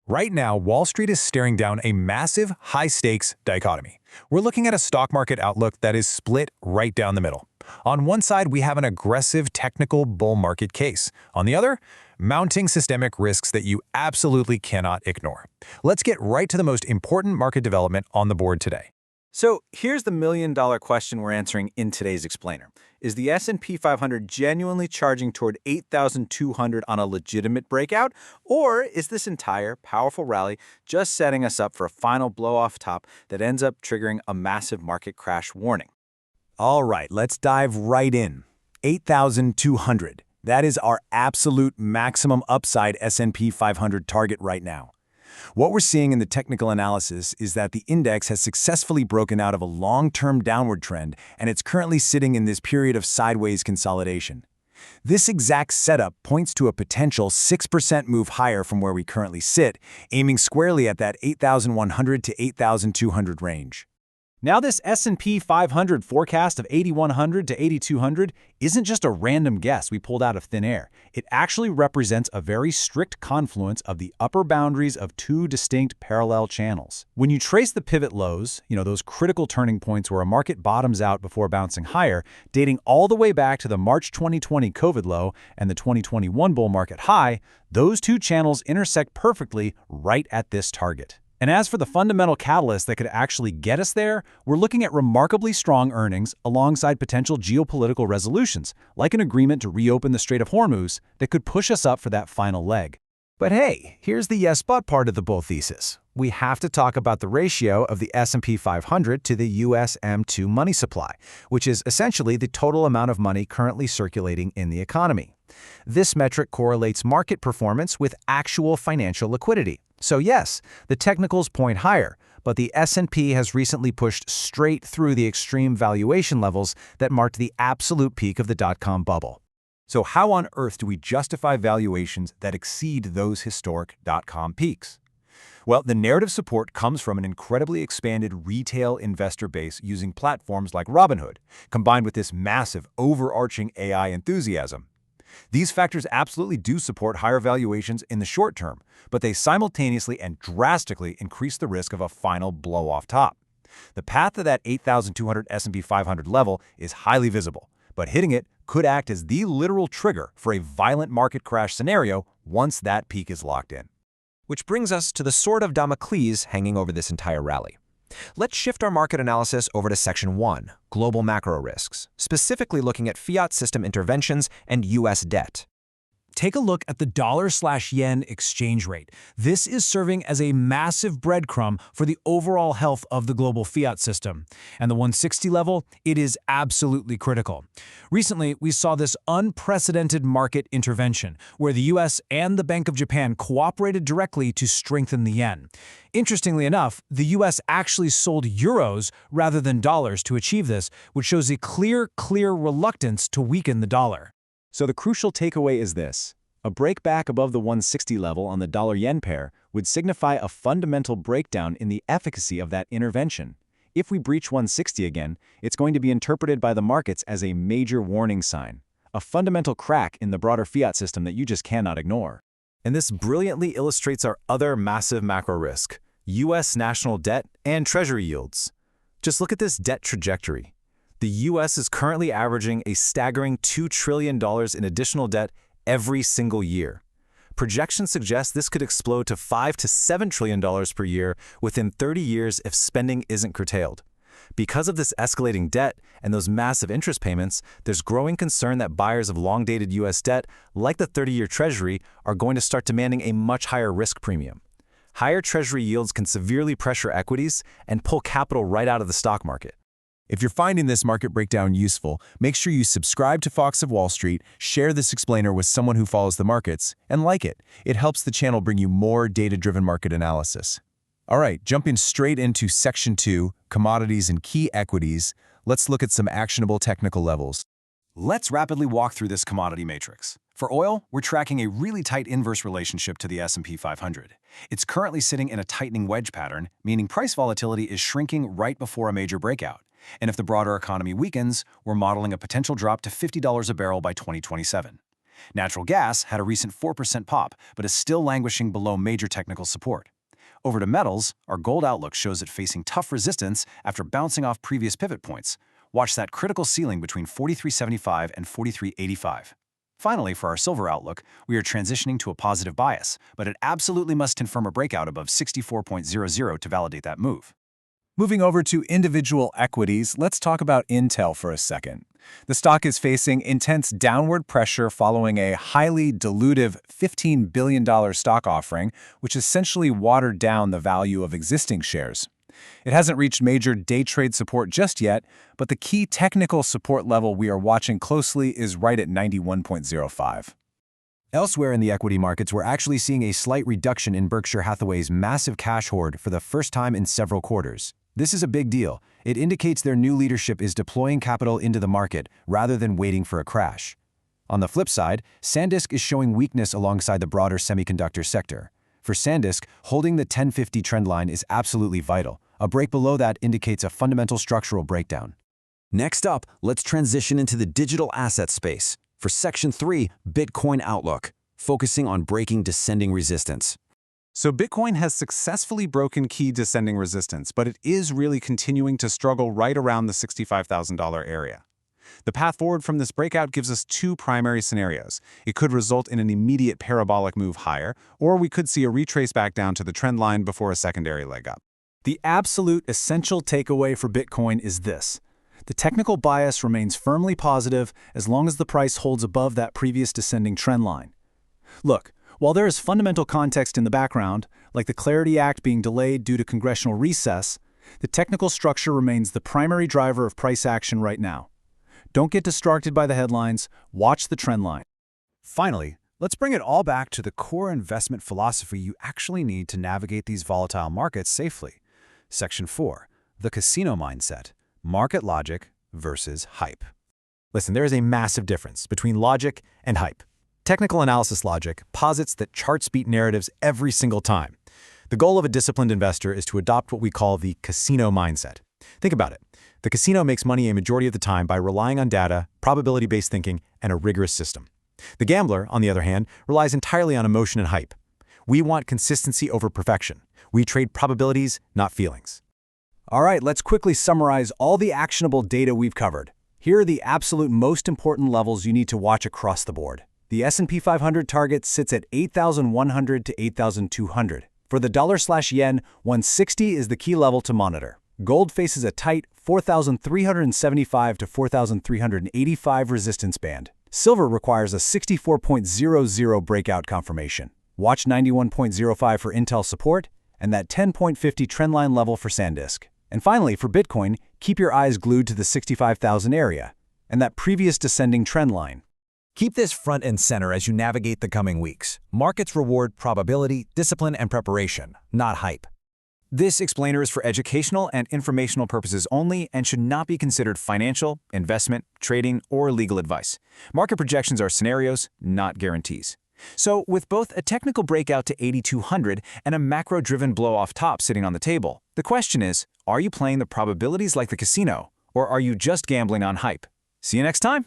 Right now, Wall Street is staring down a massive, high-stakes dichotomy. We're looking at a stock market outlook that is split right down the middle. On one side, we have an aggressive technical bull market case. On the other, mounting systemic risks that you absolutely cannot ignore. Let's get right to the most important market development on the board today. So here's the million-dollar question we're answering in today's explainer. Is the S&P 500 genuinely charging toward 8,200 on a legitimate breakout? Or is this entire powerful rally just setting us up for a final blow-off top that ends up triggering a massive market crash warning? All right, let's dive right in. 8,200. That is our absolute maximum upside S&P 500 target right now. What we're seeing in the technical analysis is that the index has successfully broken out of a long-term downward trend, and it's currently sitting in this period of sideways consolidation. This exact setup points to a potential 6% move higher from where we currently sit, aiming squarely at that 8,100 to 8,200 range. Now this S&P 500 forecast of 8,100 to 8,200 isn't just a random guess we pulled out of thin air. It actually represents a very strict confluence of the upper boundaries of two distinct parallel channels. When you trace the pivot lows, those critical turning points where a market bottoms out before bouncing higher, dating all the way back to the March 2020 COVID low and the 2021 bull market high, those two channels intersect perfectly right at this target. And as for the fundamental catalyst that could actually get us there, we're looking at remarkably strong earnings alongside potential geopolitical resolutions, like an agreement to reopen the Strait of Hormuz that could push us up for that final leg. But hey, here's the yes but part of the bull thesis. We have to talk about the ratio of the S&P 500 to the US M2 money supply, which is essentially the total amount of money currently circulating in the economy. This metric correlates market performance with actual financial liquidity. So yes, the technicals point higher, but the S&P has recently pushed straight through the extreme valuation levels that marked the absolute peak of the dot-com bubble. So how on earth do we justify valuations that exceed those historic dot-com peaks? Well, the narrative support comes from an incredibly expanded retail investor base using platforms like Robinhood, combined with this massive, overarching AI enthusiasm. These factors absolutely do support higher valuations in the short term, but they simultaneously and drastically increase the risk of a final blow-off top. The path to that 8,200 S&P 500 level is highly visible, but hitting it could act as the literal trigger for a violent market crash scenario once that peak is locked in. Which brings us to the sword of Damocles hanging over this entire rally. Let's shift our market analysis over to Section 1, Global Macro Risks, specifically looking at fiat system interventions and U.S. debt. Take a look at the dollar/yen exchange rate. This is serving as a massive breadcrumb for the overall health of the global fiat system. And the 160 level, it is absolutely critical. Recently, we saw this unprecedented market intervention, where the US and the Bank of Japan cooperated directly to strengthen the yen. Interestingly enough, the US actually sold euros rather than dollars to achieve this, which shows a clear reluctance to weaken the dollar. So the crucial takeaway is this. A break back above the 160 level on the dollar-yen pair would signify a fundamental breakdown in the efficacy of that intervention. If we breach 160 again, it's going to be interpreted by the markets as a major warning sign, a fundamental crack in the broader fiat system that you just cannot ignore. And this brilliantly illustrates our other massive macro risk, U.S. national debt and Treasury yields. Just look at this debt trajectory. The U.S. is currently averaging a staggering $2 trillion in additional debt every single year. Projections suggest this could explode to $5 to $7 trillion per year within 30 years if spending isn't curtailed. Because of this escalating debt and those massive interest payments, there's growing concern that buyers of long-dated U.S. debt, like the 30-year Treasury, are going to start demanding a much higher risk premium. Higher Treasury yields can severely pressure equities and pull capital right out of the stock market. If you're finding this market breakdown useful, make sure you subscribe to Fox of Wall Street, share this explainer with someone who follows the markets, and like it. It helps the channel bring you more data-driven market analysis. All right, jumping straight into Section 2, Commodities and Key Equities, let's look at some actionable technical levels. Let's rapidly walk through this commodity matrix. For oil, we're tracking a really tight inverse relationship to the S&P 500. It's currently sitting in a tightening wedge pattern, meaning price volatility is shrinking right before a major breakout. And if the broader economy weakens, we're modeling a potential drop to $50 a barrel by 2027. Natural gas had a recent 4% pop, but is still languishing below major technical support. Over to metals, our gold outlook shows it facing tough resistance after bouncing off previous pivot points. Watch that critical ceiling between 43.75 and 43.85. Finally, for our silver outlook, we are transitioning to a positive bias, but it absolutely must confirm a breakout above 64.00 to validate that move. Moving over to individual equities, let's talk about Intel for a second. The stock is facing intense downward pressure following a highly dilutive $15 billion stock offering, which essentially watered down the value of existing shares. It hasn't reached major day trade support just yet, but the key technical support level we are watching closely is right at 91.05. Elsewhere in the equity markets, we're actually seeing a slight reduction in Berkshire Hathaway's massive cash hoard for the first time in several quarters. This is a big deal. It indicates their new leadership is deploying capital into the market rather than waiting for a crash. On the flip side, SanDisk is showing weakness alongside the broader semiconductor sector. For SanDisk, holding the 1050 trend line is absolutely vital. A break below that indicates a fundamental structural breakdown. Next up, let's transition into the digital asset space. For Section 3, Bitcoin Outlook, focusing on breaking descending resistance. So Bitcoin has successfully broken key descending resistance, but it is really continuing to struggle right around the $65,000 area. The path forward from this breakout gives us two primary scenarios. It could result in an immediate parabolic move higher, or we could see a retrace back down to the trend line before a secondary leg up. The absolute essential takeaway for Bitcoin is this. The technical bias remains firmly positive as long as the price holds above that previous descending trend line. Look, while there is fundamental context in the background, like the Clarity Act being delayed due to congressional recess, the technical structure remains the primary driver of price action right now. Don't get distracted by the headlines, watch the trend line. Finally, let's bring it all back to the core investment philosophy you actually need to navigate these volatile markets safely. Section 4, the casino mindset, market logic versus hype. Listen, there is a massive difference between logic and hype. Technical analysis logic posits that charts beat narratives every single time. The goal of a disciplined investor is to adopt what we call the casino mindset. Think about it. The casino makes money a majority of the time by relying on data, probability-based thinking, and a rigorous system. The gambler, on the other hand, relies entirely on emotion and hype. We want consistency over perfection. We trade probabilities, not feelings. All right, let's quickly summarize all the actionable data we've covered. Here are the absolute most important levels you need to watch across the board. The S&P 500 target sits at 8,100 to 8,200. For the dollar/yen, 160 is the key level to monitor. Gold faces a tight 4,375 to 4,385 resistance band. Silver requires a 64.00 breakout confirmation. Watch 91.05 for Intel support and that 10.50 trendline level for SanDisk. And finally, for Bitcoin, keep your eyes glued to the 65,000 area and that previous descending trend line. Keep this front and center as you navigate the coming weeks. Markets reward probability, discipline, and preparation, not hype. This explainer is for educational and informational purposes only and should not be considered financial, investment, trading, or legal advice. Market projections are scenarios, not guarantees. So, with both a technical breakout to 8,200 and a macro-driven blow-off top sitting on the table, the question is, are you playing the probabilities like the casino, or are you just gambling on hype? See you next time!